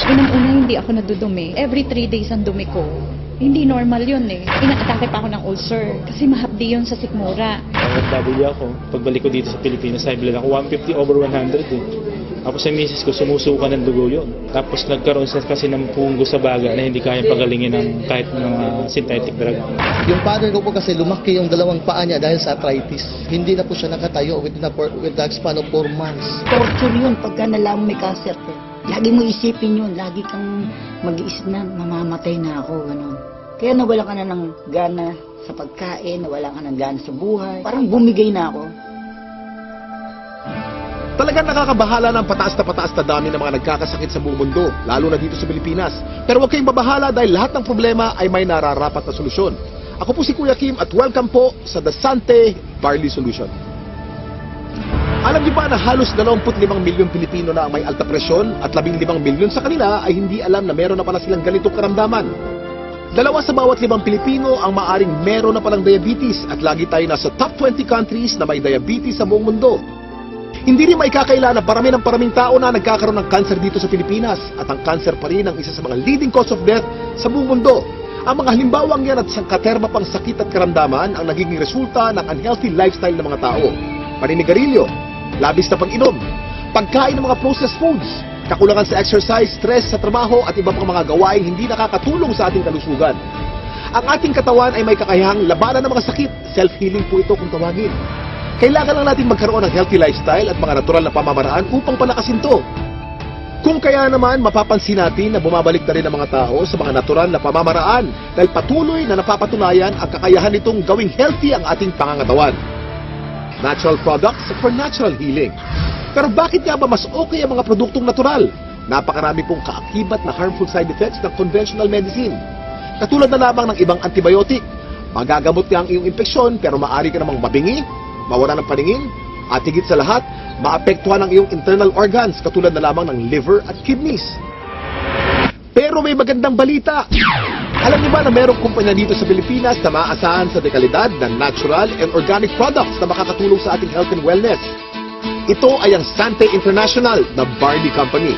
Unang-una, hindi ako nadudumi. Every 3 days ang dumi ko. Hindi normal yun eh. Inaatake pa ako ng ulcer kasi mahapdi yun sa sikmura. OFW ako. Pagbalik ko dito sa Pilipinas, high blood ako 150 over 100 eh. Tapos sa misis ko, sumusuka ng dugo yun. Tapos nagkaroon siya kasi ng punggo sa baga na hindi kayang pagalingin ng kahit mga synthetic drug. Yung father ko po kasi lumaki yung dalawang paa niya dahil sa arthritis. Hindi na po siya nakatayo with the span of 4 months. Torture yun pagka nalaman may cancer ko. Lagi mo isipin yun, lagi kang mag-iisip na mamamatay na ako, gano'n. Kaya nawalan ka na ng gana sa pagkain, nawalan ka ng gana sa buhay. Parang bumigay na ako. Talagang nakakabahala ng pataas na dami ng mga nagkakasakit sa buong mundo, lalo na dito sa Pilipinas. Pero huwag kayong mabahala dahil lahat ng problema ay may nararapat na solusyon. Ako po si Kuya Kim at welcome po sa The Sante Barley Solution. Alam niyo ba na halos 25 milyong Pilipino na ang may alta presyon at 15 milyon sa kanila ay hindi alam na meron na pala silang ganitong karamdaman? 2 sa bawat 5 Pilipino ang maaring meron na palang diabetes at lagi tayo nasa top 20 countries na may diabetes sa buong mundo. Hindi rin maikakaila na paraming tao na nagkakaroon ng cancer dito sa Pilipinas at ang cancer pa rin ang isa sa mga leading cause of death sa buong mundo. Ang mga halimbawang yan at sangkaterma pang sakit at karamdaman ang nagiging resulta ng unhealthy lifestyle ng mga tao. Paninigarilyo, labis na pag-inom, pagkain ng mga processed foods, kakulangan sa exercise, stress sa trabaho at iba pang mga gawain hindi nakakatulong sa ating kalusugan. Ang ating katawan ay may kakayahang labanan ng mga sakit. Self-healing po ito kung tawagin. Kailangan lang natin magkaroon ng healthy lifestyle at mga natural na pamamaraan upang palakasin to. Kung kaya naman, mapapansin natin na bumabalik na rin ang mga tao sa mga natural na pamamaraan dahil patuloy na napapatunayan ang kakayahan nitong gawing healthy ang ating pangangatawan. Natural products for natural healing. Pero bakit nga ba mas okay ang mga produktong natural? Napakarami pong kaakibat na harmful side effects ng conventional medicine. Katulad na lamang ng ibang antibiotic. Magagamot nga ang iyong impeksyon pero maaari ka namang mabingi, mawala ng paningin, at higit sa lahat, maapektuhan ang iyong internal organs katulad na lamang ng liver at kidneys. Pero may magandang balita. Alam niyo ba na mayroong kumpanya dito sa Pilipinas na maaasahan sa dekalidad ng natural and organic products na makakatulong sa ating health and wellness? Ito ay ang Sante International na barley company.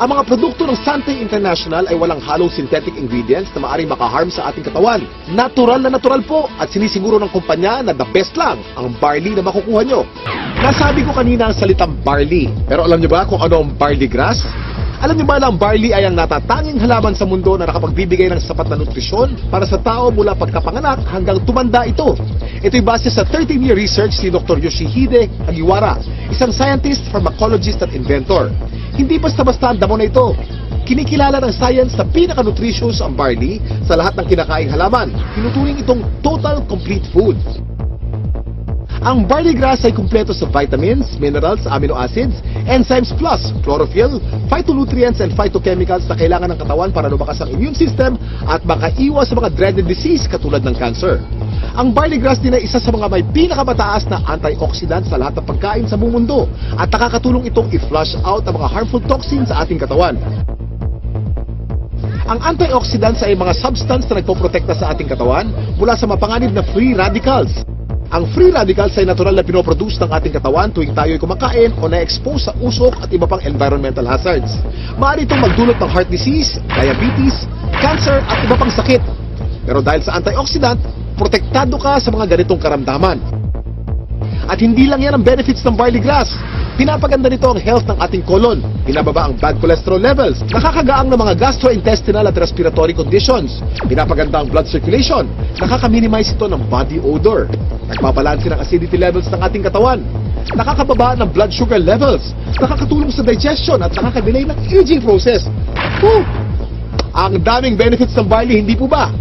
Ang mga produkto ng Sante International ay walang halong synthetic ingredients na maaaring makaharm sa ating katawan. Natural na natural po at sinisiguro ng kumpanya na the best lang ang barley na makukuha nyo. Nasabi ko kanina ang salitang barley. Pero alam nyo ba kung ano ang barley grass? Alam nyo ba na ang barley ay ang natatanging halaman sa mundo na nakapagbibigay ng sapat na nutrisyon para sa tao mula pagkapanganak hanggang tumanda ito? Ito'y base sa 13-year research ni Dr. Yoshihide Hagiwara, isang scientist, pharmacologist at inventor. Hindi basta-basta ang damo na ito. Kinikilala ng science na pinaka-nutritious ang barley sa lahat ng kinakaing halaman. Tinuturing itong total complete food. Ang barley grass ay kumpleto sa vitamins, minerals, amino acids, enzymes plus, chlorophyll, phytonutrients and phytochemicals na kailangan ng katawan para lumakas ang immune system at makaiwas sa mga dreaded disease katulad ng cancer. Ang barley grass din ay isa sa mga may pinakamataas na antioxidant sa lahat ng pagkain sa buong mundo at nakakatulong itong i-flush out ang mga harmful toxins sa ating katawan. Ang antioxidants ay mga substance na nagpoprotekta sa ating katawan mula sa mapanganib na free radicals. Ang free radicals ay natural na pinoproduce ng ating katawan tuwing tayo'y kumakain o na-expose sa usok at iba pang environmental hazards. Maaari itong magdulot ng heart disease, diabetes, cancer at iba pang sakit. Pero dahil sa antioxidant, protektado ka sa mga ganitong karamdaman. At hindi lang yan ang benefits ng barley grass. Pinapaganda nito ang health ng ating colon, pinababa ang bad cholesterol levels, nakakagaang ng mga gastrointestinal at respiratory conditions, pinapaganda ang blood circulation, nakaka-minimize ito ng body odor, nagpabalanse ng acidity levels ng ating katawan, nakakababa ng blood sugar levels, nakakatulong sa digestion at nakaka-delay ng aging process. Woo! Ang daming benefits ng barley, hindi po ba?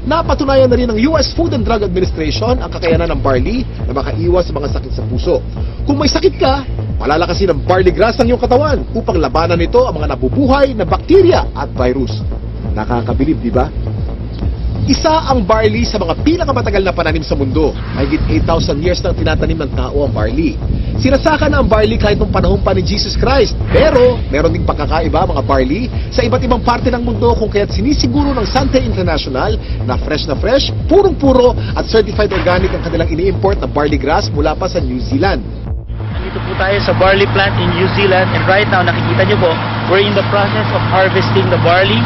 Napatunayan na rin ng US Food and Drug Administration ang kakayanan ng barley na makaiwas sa mga sakit sa puso. Kung may sakit ka, malalakasin ng barley grass ang iyong katawan upang labanan nito ang mga nabubuhay na bakterya at virus. Nakakabilib, di ba? Isa ang barley sa mga pinakamatagal na pananim sa mundo. Mahigit 8,000 years nang tinatanim ng tao ang barley. Sinasaka na ang barley kahit nung panahon pa ni Jesus Christ. Pero, meron ding pagkakaiba mga barley sa iba't ibang parte ng mundo kung kaya't sinisiguro ng Sante International na fresh, purong-puro at certified organic ang kanilang ini-import na barley grass mula pa sa New Zealand. Nandito po tayo sa barley plant in New Zealand and right now nakikita nyo po We're in the process of harvesting the barley.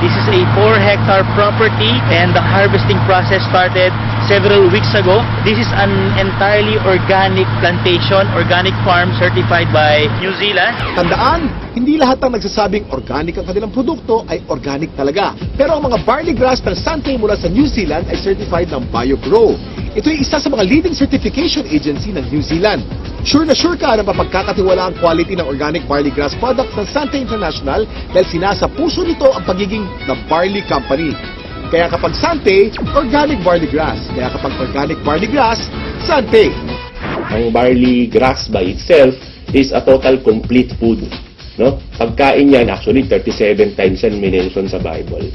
This is a 4-hectare property and the harvesting process started several weeks ago. This is an entirely organic plantation, organic farm certified by New Zealand. Tandaan, hindi lahat ng nagsasabing organic ang kanilang produkto ay organic talaga. Pero ang mga barley grass ng Sante mula sa New Zealand ay certified ng BioGrow. Ito ay isa sa mga leading certification agency ng New Zealand. Sure na sure ka na mapagkakatiwala ang quality ng organic barley grass products ng Sante International dahil sinasa puso nito ang pagiging The Barley Company. Kaya kapag Sante, organic barley grass. Kaya kapag organic barley grass, Sante. Ang barley grass by itself is a total complete food. No? Pagkain yan, actually 37 times yan minention sa Bible.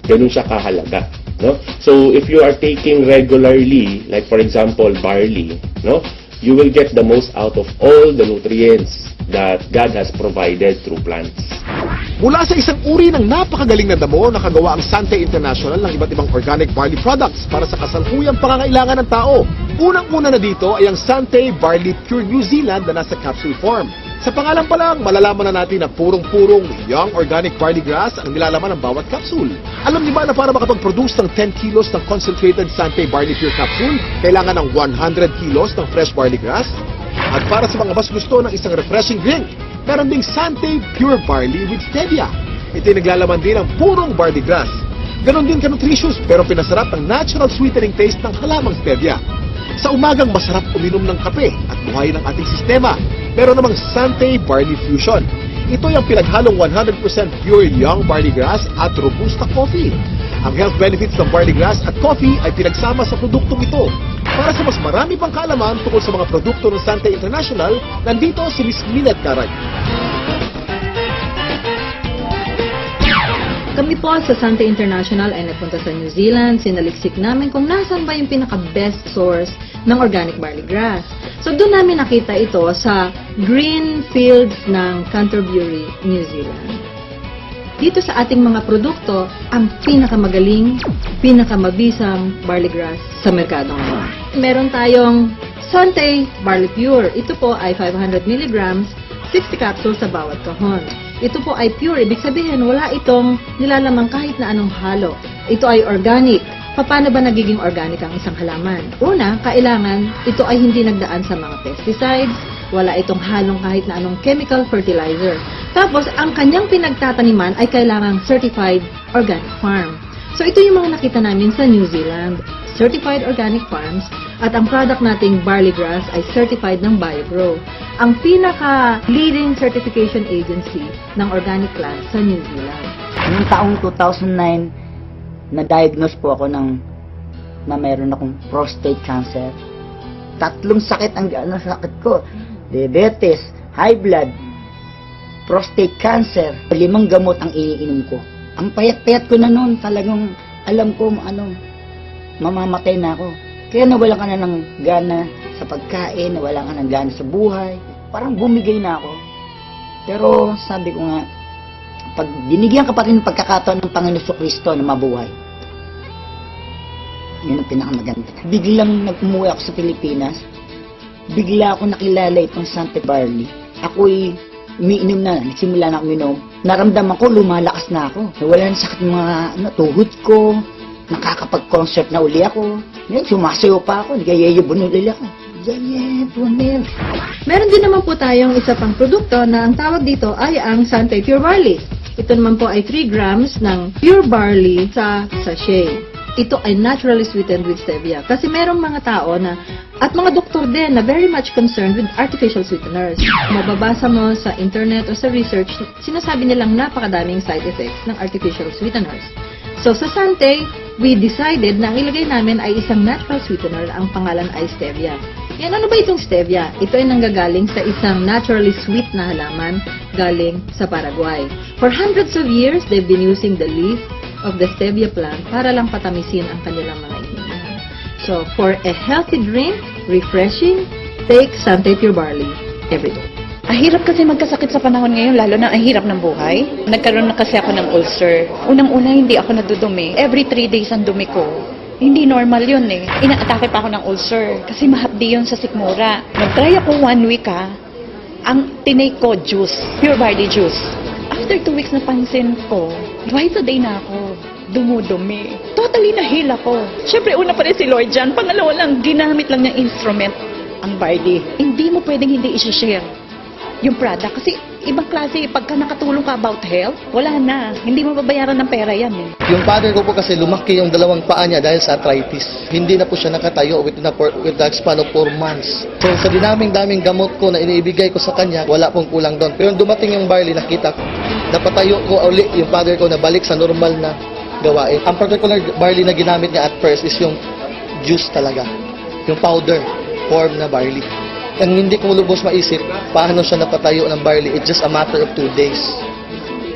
Ganun siya kahalaga. No? So if you are taking regularly, like for example barley, no, you will get the most out of all the nutrients that God has provided through plants. Mula sa isang uri ng napakagaling na damo, nakagawa ang Sante International ng iba't ibang organic barley products para sa kasalukuyang pangangailangan ng tao. Unang-una na dito ay ang Sante Barley Pure New Zealand na nasa capsule form. Sa pangalan pa lang, malalaman na natin na purong-purong young organic barley grass ang nilalaman ng bawat capsule. Alam niyo ba na para makapag-produce ng 10 kilos ng concentrated Sante Barley Pure capsule, kailangan ng 100 kilos ng fresh barley grass? At para sa mga mas gusto ng isang refreshing drink, meron ding Sante Pure Barley with Stevia. Ito'y naglalaman din ng purong barley grass. Ganon din ka-nutritious pero pinasarap ang natural sweetening taste ng halamang Stevia. Sa umagang masarap uminom ng kape at buhayin ang ating sistema. Meron namang Sante Barley Fusion. Ito ay ang pinaghalong 100% pure young barley grass at robusta coffee. Ang health benefits ng barley grass at coffee ay pinagsama sa produktong ito. Para sa mas marami pang kaalaman tungkol sa mga produkto ng Sante International, nandito si Ms. Minette Caray. Kami po sa Sante International ay nagpunta sa New Zealand. Sinaliksik namin kung nasan ba yung pinaka-best source ng organic barley grass. So doon namin nakita ito sa green fields ng Canterbury, New Zealand. Dito sa ating mga produkto, ang pinakamagaling, pinakamabisang barley grass sa merkado ngayon. Meron tayong Sante Barley Pure. Ito po ay 500 mg, 60 capsules sa bawat kahon. Ito po ay pure, ibig sabihin wala itong nilalamang kahit na anong halo. Ito ay organic. Paano ba nagiging organic ang isang halaman? Una, kailangan ito ay hindi nagdaan sa mga pesticides, wala itong halong kahit na anong chemical fertilizer. Tapos, ang kanyang pinagtataniman ay kailangang certified organic farm. So, ito yung mga nakita namin sa New Zealand. Certified organic farms at ang product nating barley grass ay certified ng BioGrow. Ang pinaka-leading certification agency ng organic plants sa New Zealand. Noong taong 2009, na-diagnose po ako na mayroon akong prostate cancer. 3 sakit ang sakit ko. Diabetes, high blood, prostate cancer. 5 gamot ang iniinom ko. Ang payat-payat ko na noon, talagang alam ko mamamatay na ako. Kaya nawalan ka na ng gana sa pagkain, nawalan ka ng gana sa buhay. Parang bumigay na ako. Pero sabi ko nga, pag binigyan ka pa rin ng pagkakataon ng Panginoon Kristo na mabuhay, yun ang pinakamaganda. Biglang nag-umuwi ako sa Pilipinas, bigla ako nakilala itong Sante Barley. Ako'y umiinom na, nagsimula na ako uminom. Naramdaman ko, lumalakas na ako. Wala na sakit mga tuhod ko, nakakapag-concert na uli ako. Ngayon, sumasayo pa ako, nagayayabon ulit ako. Meron din naman po tayong isa pang produkto na ang tawag dito ay ang Sante Pure Barley. Ito naman po ay 3 grams ng pure barley sa sachet. Ito ay naturally sweetened with stevia. Kasi merong mga tao na, at mga doktor din na very much concerned with artificial sweeteners. Mababasa mo sa internet o sa research, sinasabi nilang napakadaming side effects ng artificial sweeteners. So sa Sante, we decided na ang ilagay namin ay isang natural sweetener na ang pangalan ay stevia. Yan, ano ba itong stevia? Ito ay nanggagaling sa isang naturally sweet na halaman galing sa Paraguay. For hundreds of years, they've been using the leaf of the stevia plant para lang patamisin ang kanilang mga iniinom. So, for a healthy drink, refreshing, take Sante Pure Barley every day. Ang hirap kasi magkasakit sa panahon ngayon, lalo na ang hirap ng buhay. Nagkaroon na kasi ako ng ulcer. Unang-una, hindi ako nadudumi. Every 3 days ang dumi ko. Hindi normal yun eh. Inaatake pa ako ng ulcer kasi mahapdi yun sa sikmura. Nag-try ako 1 week ang tinake ko juice, pure barley juice. After 2 weeks napansin ko, twice a day na ako dumudumi. Totally nahil ako. Siyempre, una pa rin si Lord dyan. Pangalawa lang, ginamit lang niyang instrument ang Barley. Hindi mo pwedeng hindi i-share yung product. Kasi ibang klase, pagka nakatulong ka about health, wala na. Hindi mo babayaran ng pera yan eh. Yung father ko po kasi lumaki yung dalawang paa niya dahil sa arthritis. Hindi na po siya nakatayo with the span of 4 months. So sa daming gamot ko na iniibigay ko sa kanya, wala pong kulang doon. Pero nung dumating yung Barley, nakita ko, napatayo ko uli yung father ko na balik sa normal na gawain. Ang particular Barley na ginamit niya at first is yung juice talaga. Yung powder form na Barley. Ang hindi ko lubos maisip, paano siya napatayo ng Barley. It's just a matter of 2 days.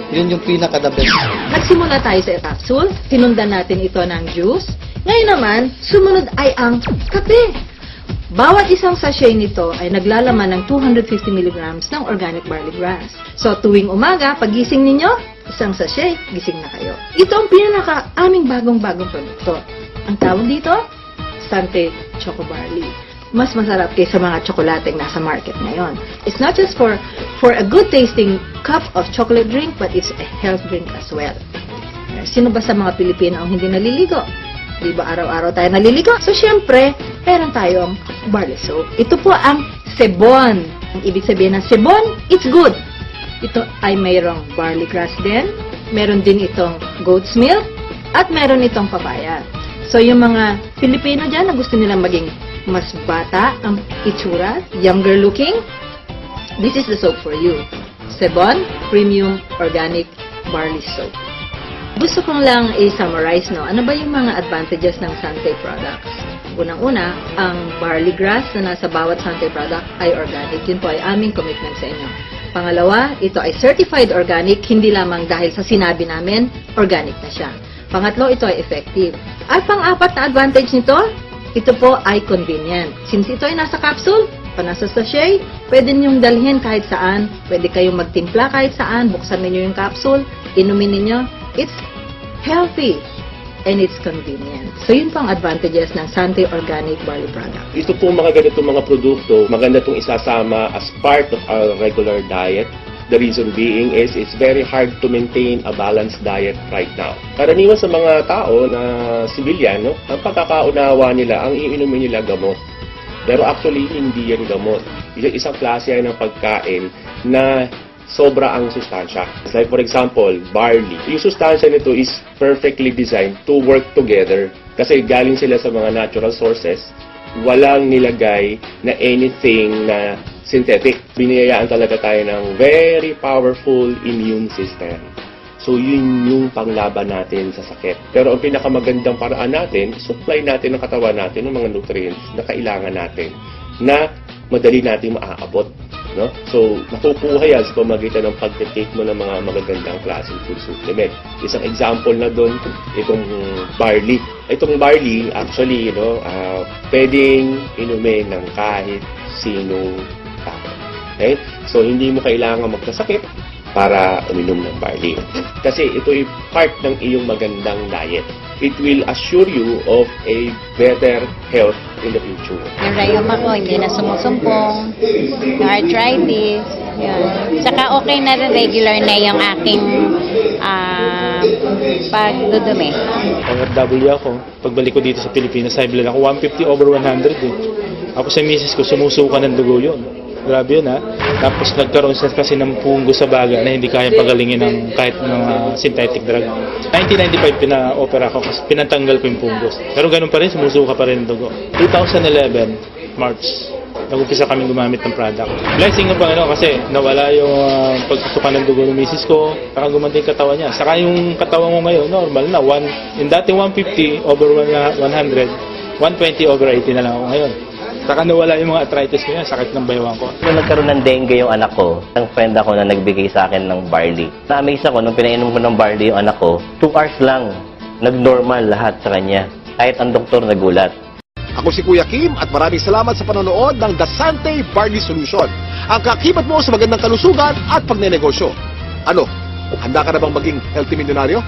Yun yung pinaka-the best. Nagsimula tayo sa capsule, sinundan natin ito ng juice. Ngayon naman, sumunod ay ang kape. Bawat isang sachet nito ay naglalaman ng 250 mg ng organic barley grass. So tuwing umaga, pagising ninyo, isang sachet, gising na kayo. Ito ang pinaka-aming bagong-bagong produkto. Ang tawag dito, Sante Choco Barley. Mas masarap kaysa mga tsokolateng nasa market ngayon. It's not just for a good tasting cup of chocolate drink, but it's a health drink as well. Sino ba sa mga Pilipino ang hindi naliligo? Di ba araw-araw tayo naliligo? So syempre, meron tayong barley soap. Ito po ang sebon. Ang ibig sabihin ng sebon, it's good. Ito ay mayroong barley grass din. Meron din itong goat's milk. At meron itong papaya. So yung mga Pilipino dyan na gusto nilang maging mas bata ang itsura, younger looking, this is the soap for you. Sebon Premium Organic Barley Soap. Gusto kong lang i-summarize, no? Ano ba yung mga advantages ng Sante products? Unang-una, ang barley grass na nasa bawat Sante product ay organic. Yun po ay aming commitment sa inyo. Pangalawa, ito ay certified organic, hindi lamang dahil sa sinabi namin, organic na siya. Pangatlo, ito ay effective. At pang-apat na advantage nito, ito po ay convenient. Since ito ay nasa capsule, nasa sachet, pwede niyong dalhin kahit saan, pwede kayong magtimpla kahit saan, buksan niyo yung capsule, inumin niyo. It's healthy and it's convenient. So yun po ang advantages ng Sante Organic Barley product. Ito po mga ganitong mga produkto, maganda itong isasama as part of our regular diet. The reason being is it's very hard to maintain a balanced diet right now. Karaniwan sa mga tao na civilian, no, ang pagkakaunawa nila, ang iinumin nila gamot. Pero actually, hindi yan gamot. Isang klase yan ng pagkain na sobra ang sustansya. Like for example, barley. Yung sustansya nito is perfectly designed to work together. Kasi galing sila sa mga natural sources. Walang nilagay na anything na synthetic. Biniyayaan talaga tayo ng very powerful immune system. So, yun yung panglaban natin sa sakit. Pero ang pinakamagandang paraan natin, supply natin ng katawan natin ng mga nutrients na kailangan natin na madali natin maaabot. No? So, nakukuha yan sa pamagitan ng pag-take mo ng mga magagandang klaseng food supplement. Isang example na doon, itong barley. Itong barley, actually, pwedeng inumin ng kahit sinong tao. Okay? So, hindi mo kailangan magkasakit para uminom ng barley. Kasi ito ay part ng iyong magandang diet. It will assure you of a better health in the future. Yung rayuma ko, hindi na sumusumpong. Yung arthritis. Yun. Saka okay na rin, regular na yung aking pagdudumi. Pang-W ako. Pagbalik ko dito sa Pilipinas, high blood ako. 150 over 100 eh. Tapos sa misis ko, sumusuka ng dugo yun. Grabe yun ha. Tapos nagkaroon siya kasi ng punggo sa baga na hindi kaya pagalingin ng kahit mga synthetic drug. 1995 pina-opera ko kasi pinatanggal ko yung punggos. Pero ganun pa rin, sumusuka pa rin ng dugo. 2011, March, nag-upisa kami gumamit ng product. Blessing ng Panginoon kasi nawala yung pagtutukan ng dugo ng misis ko, saka gumanda yung katawan niya. Saka yung katawan mo ngayon, normal na. Yung dating 150 over 100, 120 over 80 na lang ako ngayon. Saka nawala yung mga arthritis ko yan, sakit ng baywang ko. Nung nagkaroon ng dengue yung anak ko, ang friend ako na nagbigay sa akin ng barley. Na-amaze ako nung pinainom ko ng barley yung anak ko, 2 hours lang, nag-normal lahat sa kanya. Kahit ang doktor nagulat. Ako si Kuya Kim at maraming salamat sa panonood ng The Sante Barley Solution. Ang kakibat mo sa magandang kalusugan at pagnenegosyo. Ano, handa ka na bang maging healthy milyonaryo?